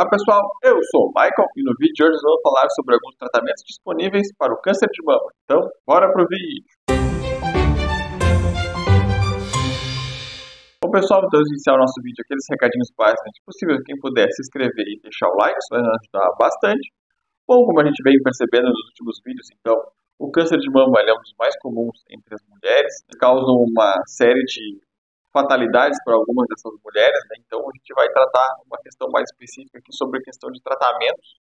Olá pessoal, eu sou o Michael e no vídeo de hoje vamos falar sobre alguns tratamentos disponíveis para o câncer de mama. Então, bora pro vídeo! Bom pessoal, então iniciar o nosso vídeo, aqueles recadinhos básicos, se possível, quem puder se inscrever e deixar o like, isso vai nos ajudar bastante. Bom, como a gente vem percebendo nos últimos vídeos, então, o câncer de mama é um dos mais comuns entre as mulheres, causam uma série de fatalidades para algumas dessas mulheres, né? Então a gente vai tratar uma questão mais específica aqui sobre a questão de tratamentos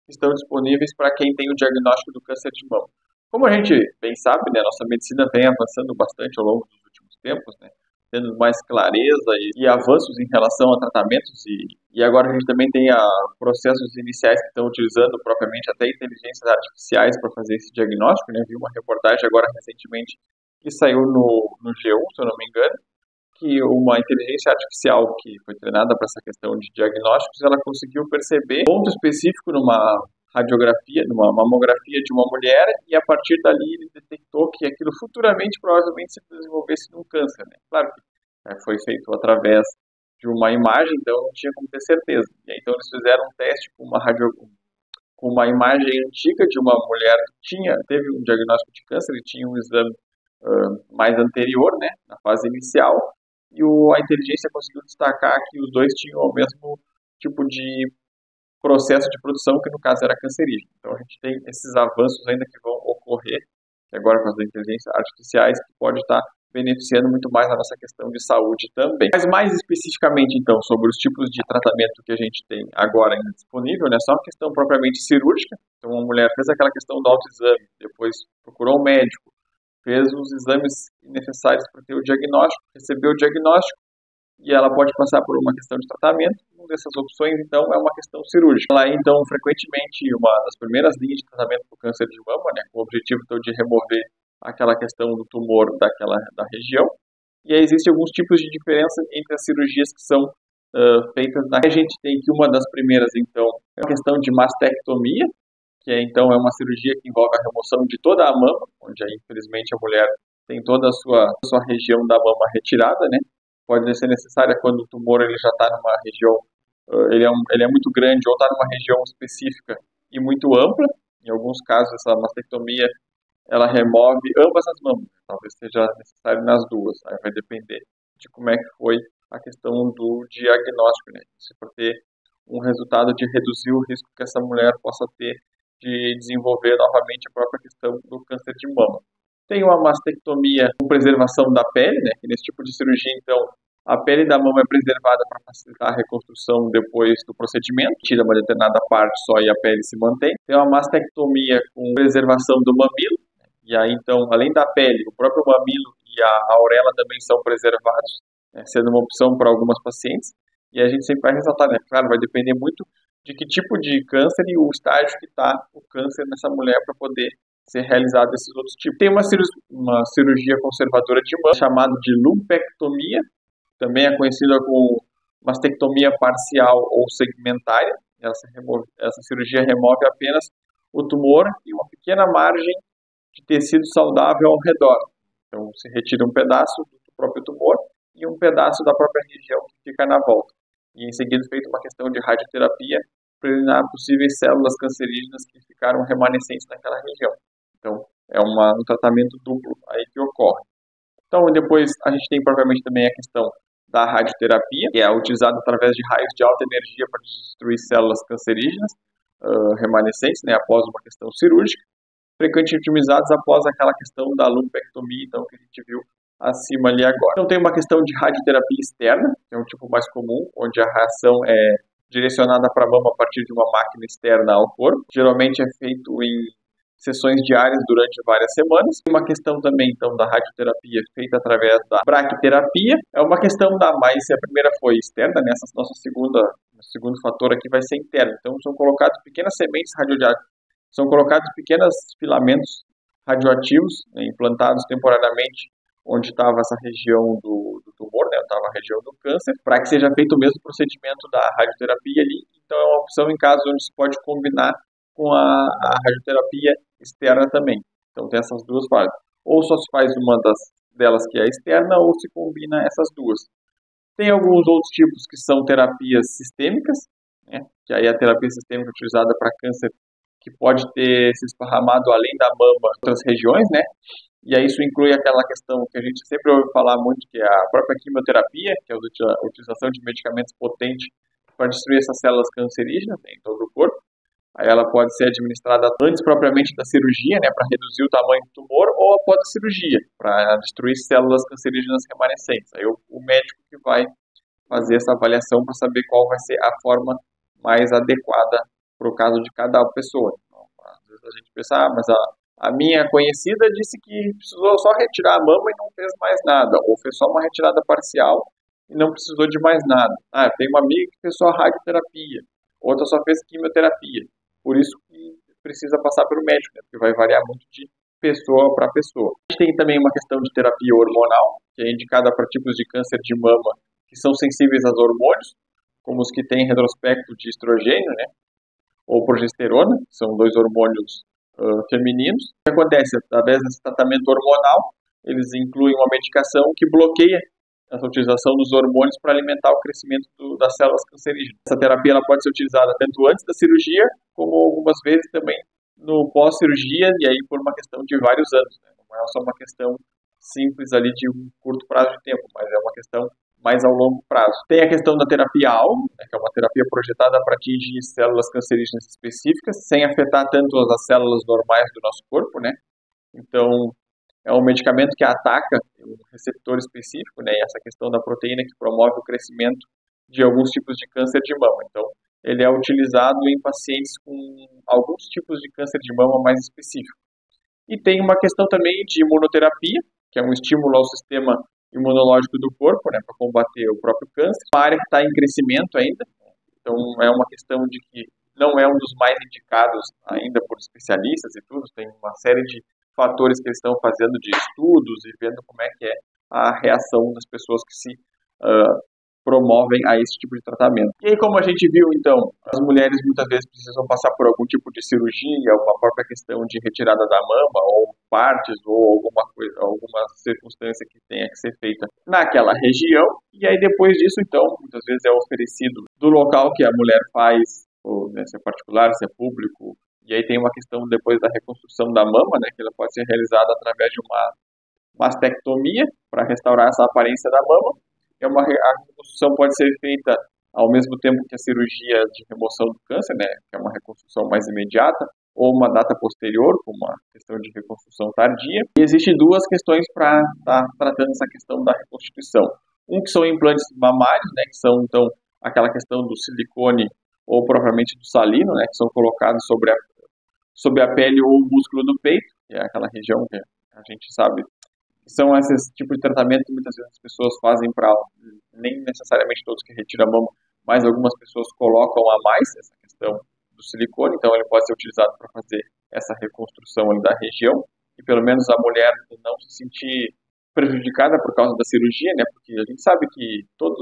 que estão disponíveis para quem tem o diagnóstico do câncer de mama. Como a gente bem sabe, né, nossa medicina vem avançando bastante ao longo dos últimos tempos, né, tendo mais clareza e avanços em relação a tratamentos e agora a gente também tem processos iniciais que estão utilizando propriamente até inteligências artificiais para fazer esse diagnóstico, né? Vi uma reportagem agora recentemente que saiu no G1, se eu não me engano, que uma inteligência artificial que foi treinada para essa questão de diagnósticos, ela conseguiu perceber ponto específico numa radiografia, numa mamografia de uma mulher, e a partir dali ele detectou que aquilo futuramente provavelmente se desenvolvesse num câncer, né? Claro que foi feito através de uma imagem, então não tinha como ter certeza. E aí, então eles fizeram um teste com uma imagem antiga de uma mulher que teve um diagnóstico de câncer e tinha um exame mais anterior, né, na fase inicial, e a inteligência conseguiu destacar que os dois tinham o mesmo tipo de processo de produção, que no caso era cancerígeno. Então a gente tem esses avanços ainda que vão ocorrer, agora com as inteligências artificiais, que pode estar beneficiando muito mais a nossa questão de saúde também. Mas mais especificamente, então, sobre os tipos de tratamento que a gente tem agora ainda disponível, né, só uma questão propriamente cirúrgica. Então uma mulher fez aquela questão do autoexame, depois procurou um médico, fez os exames necessários para ter o diagnóstico, recebeu o diagnóstico e ela pode passar por uma questão de tratamento. Uma dessas opções, então, é uma questão cirúrgica. Ela é, então, frequentemente uma das primeiras linhas de tratamento para o câncer de mama, né, com o objetivo, então, de remover aquela questão do tumor da região. E aí existem alguns tipos de diferença entre as cirurgias que são feitas. A gente tem que uma das primeiras, então, é a questão de mastectomia, que então é uma cirurgia que envolve a remoção de toda a mama, onde aí, infelizmente a mulher tem toda a sua região da mama retirada, né? Pode ser necessária quando o tumor ele já está numa região, ele é muito grande ou está numa região específica e muito ampla. Em alguns casos essa mastectomia ela remove ambas as mamas, talvez seja necessário nas duas, aí vai depender de como é que foi a questão do diagnóstico, né? Se for ter um resultado de reduzir o risco que essa mulher possa ter de desenvolver novamente a própria questão do câncer de mama. Tem uma mastectomia com preservação da pele, né, que nesse tipo de cirurgia, então, a pele da mama é preservada para facilitar a reconstrução depois do procedimento, tira uma determinada parte só e a pele se mantém. Tem uma mastectomia com preservação do mamilo, e aí, então, além da pele, o próprio mamilo e a auréola também são preservados, né, sendo uma opção para algumas pacientes. E a gente sempre vai ressaltar, né, claro, vai depender muito de que tipo de câncer e o estágio que está o câncer nessa mulher para poder ser realizado esses outros tipos. Tem uma cirurgia conservadora de mama, chamada de lumpectomia, também é conhecida como mastectomia parcial ou segmentária. Essa cirurgia remove apenas o tumor e uma pequena margem de tecido saudável ao redor. Então se retira um pedaço do próprio tumor e um pedaço da própria região que fica na volta. E em seguida feita uma questão de radioterapia para eliminar possíveis células cancerígenas que ficaram remanescentes naquela região. Então, é um tratamento duplo aí que ocorre. Então, depois a gente tem provavelmente também a questão da radioterapia, que é utilizada através de raios de alta energia para destruir células cancerígenas remanescentes, né, após uma questão cirúrgica, frequentemente utilizados após aquela questão da lumpectomia, então, que a gente viu acima ali agora. Então tem uma questão de radioterapia externa, que é um tipo mais comum, onde a radiação é direcionada para a mama a partir de uma máquina externa ao corpo. Geralmente é feito em sessões diárias durante várias semanas. Tem uma questão também, então, da radioterapia feita através da braquiterapia. É uma questão da mais, se a primeira foi externa, né, essa nossa segundo fator aqui vai ser interno. Então são colocadas pequenas sementes radioativas, são colocados pequenos filamentos radioativos, né, implantados temporariamente onde estava essa região do tumor, né, onde estava a região do câncer, para que seja feito o mesmo procedimento da radioterapia ali. Então é uma opção em casos onde se pode combinar com a radioterapia externa também. Então tem essas duas fases. Ou só se faz uma delas que é externa, ou se combina essas duas. Tem alguns outros tipos que são terapias sistêmicas, né, que aí é a terapia sistêmica utilizada para câncer que pode ter se esparramado além da mama em outras regiões, né? E aí isso inclui aquela questão que a gente sempre ouve falar muito, que é a própria quimioterapia, que é a utilização de medicamentos potentes para destruir essas células cancerígenas, né, em todo o corpo. Aí ela pode ser administrada antes propriamente da cirurgia, né, para reduzir o tamanho do tumor, ou após a cirurgia, para destruir células cancerígenas remanescentes. Aí o médico que vai fazer essa avaliação para saber qual vai ser a forma mais adequada para o caso de cada pessoa. Então, às vezes a gente pensa, mas a minha conhecida disse que precisou só retirar a mama e não fez mais nada, ou fez só uma retirada parcial e não precisou de mais nada. Tem uma amiga que fez só radioterapia, outra só fez quimioterapia. Por isso que precisa passar pelo médico, né? Porque vai variar muito de pessoa para pessoa. A gente tem também uma questão de terapia hormonal, que é indicada para tipos de câncer de mama que são sensíveis aos hormônios, como os que têm retrospecto de estrogênio, né? Ou progesterona, que são dois hormônios femininos. O que acontece? Através desse tratamento hormonal, eles incluem uma medicação que bloqueia essa utilização dos hormônios para alimentar o crescimento das células cancerígenas. Essa terapia ela pode ser utilizada tanto antes da cirurgia, como algumas vezes também no pós-cirurgia, e aí por uma questão de vários anos, né? Não é só uma questão simples ali de um curto prazo de tempo, mas é uma questão mais ao longo prazo. Tem a questão da terapia-alvo, né, que é uma terapia projetada para atingir células cancerígenas específicas, sem afetar tanto as células normais do nosso corpo, né? Então, é um medicamento que ataca um receptor específico, né? E essa questão da proteína que promove o crescimento de alguns tipos de câncer de mama. Então, ele é utilizado em pacientes com alguns tipos de câncer de mama mais específicos. E tem uma questão também de imunoterapia, que é um estímulo ao sistema imunológico do corpo, né, para combater o próprio câncer. Uma área que está em crescimento ainda, então é uma questão de que não é um dos mais indicados ainda por especialistas e tudo, tem uma série de fatores que eles estão fazendo de estudos e vendo como é que é a reação das pessoas que se promovem a esse tipo de tratamento. E aí, como a gente viu, então, as mulheres muitas vezes precisam passar por algum tipo de cirurgia, uma própria questão de retirada da mama, ou partes, ou alguma circunstância que tenha que ser feita naquela região. E aí, depois disso, então, muitas vezes é oferecido do local que a mulher faz, ou, né, se é particular, se é público. E aí tem uma questão depois da reconstrução da mama, né, que ela pode ser realizada através de uma mastectomia para restaurar essa aparência da mama. A reconstrução pode ser feita ao mesmo tempo que a cirurgia de remoção do câncer, né, que é uma reconstrução mais imediata, ou uma data posterior, com uma questão de reconstrução tardia. E existem duas questões para estar tratando essa questão da reconstituição. Um que são implantes mamários, né, que são, então, aquela questão do silicone ou propriamente do salino, né, que são colocados sobre a pele ou o músculo do peito, que é aquela região que a gente sabe. São esses tipos de tratamento que muitas vezes as pessoas fazem para, nem necessariamente todos que retiram a mama, mas algumas pessoas colocam a mais essa questão do silicone, então ele pode ser utilizado para fazer essa reconstrução ali da região, e pelo menos a mulher não se sentir prejudicada por causa da cirurgia, né, porque a gente sabe que todas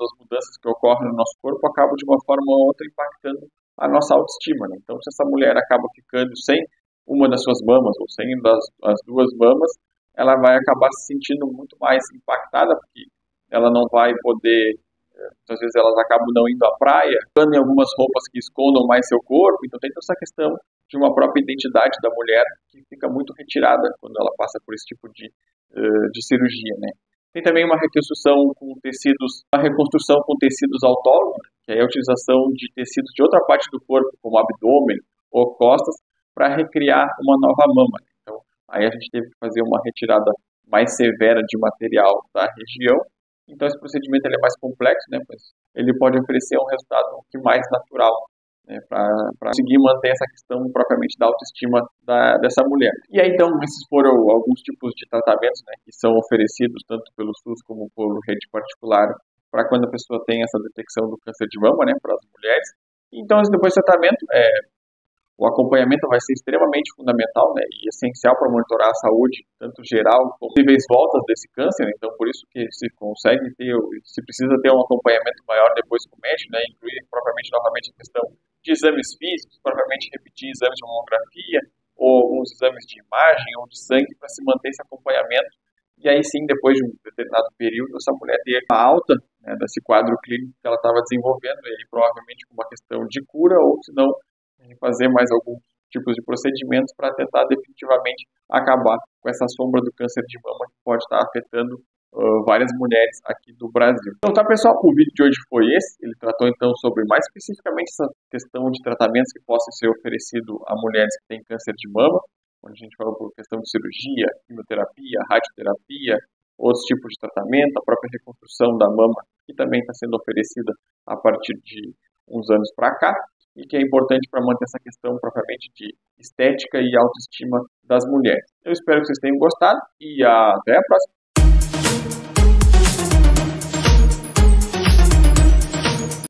as mudanças que ocorrem no nosso corpo acabam de uma forma ou outra impactando a nossa autoestima, né? Então se essa mulher acaba ficando sem uma das suas mamas, ou sem as duas mamas, ela vai acabar se sentindo muito mais impactada, porque ela não vai poder, muitas vezes elas acabam não indo à praia, usando em algumas roupas que escondam mais seu corpo, então tem toda essa questão de uma própria identidade da mulher que fica muito retirada quando ela passa por esse tipo de cirurgia, né? Tem também uma reconstrução com tecidos autólogos, que é a utilização de tecidos de outra parte do corpo, como abdômen ou costas, para recriar uma nova mama. Então, aí a gente teve que fazer uma retirada mais severa de material da região. Então, esse procedimento ele é mais complexo, né? Pois ele pode oferecer um resultado mais natural, né, para conseguir manter essa questão propriamente da autoestima dessa mulher. E aí, então, esses foram alguns tipos de tratamentos, né, que são oferecidos tanto pelo SUS como por rede particular para quando a pessoa tem essa detecção do câncer de mama, né, para as mulheres. Então, depois do tratamento, o acompanhamento vai ser extremamente fundamental, né, e essencial para monitorar a saúde, tanto geral como possíveis voltas desse câncer. Então, por isso que se precisa ter um acompanhamento maior depois com o médico, né, incluir propriamente novamente a questão de exames físicos, propriamente repetir exames de mamografia, ou alguns exames de imagem ou de sangue para se manter esse acompanhamento. E aí sim, depois de um determinado período, essa mulher ter a alta né, desse quadro clínico que ela estava desenvolvendo, e aí provavelmente com uma questão de cura, ou se não, fazer mais alguns tipos de procedimentos para tentar definitivamente acabar com essa sombra do câncer de mama que pode estar afetando várias mulheres aqui do Brasil. Então tá, pessoal, o vídeo de hoje foi esse. Ele tratou então sobre mais especificamente essa questão de tratamentos que possam ser oferecidos a mulheres que têm câncer de mama, onde a gente falou por questão de cirurgia, quimioterapia, radioterapia, outros tipos de tratamento, a própria reconstrução da mama, que também está sendo oferecida a partir de uns anos para cá, e que é importante para manter essa questão propriamente de estética e autoestima das mulheres. Eu espero que vocês tenham gostado e até a próxima!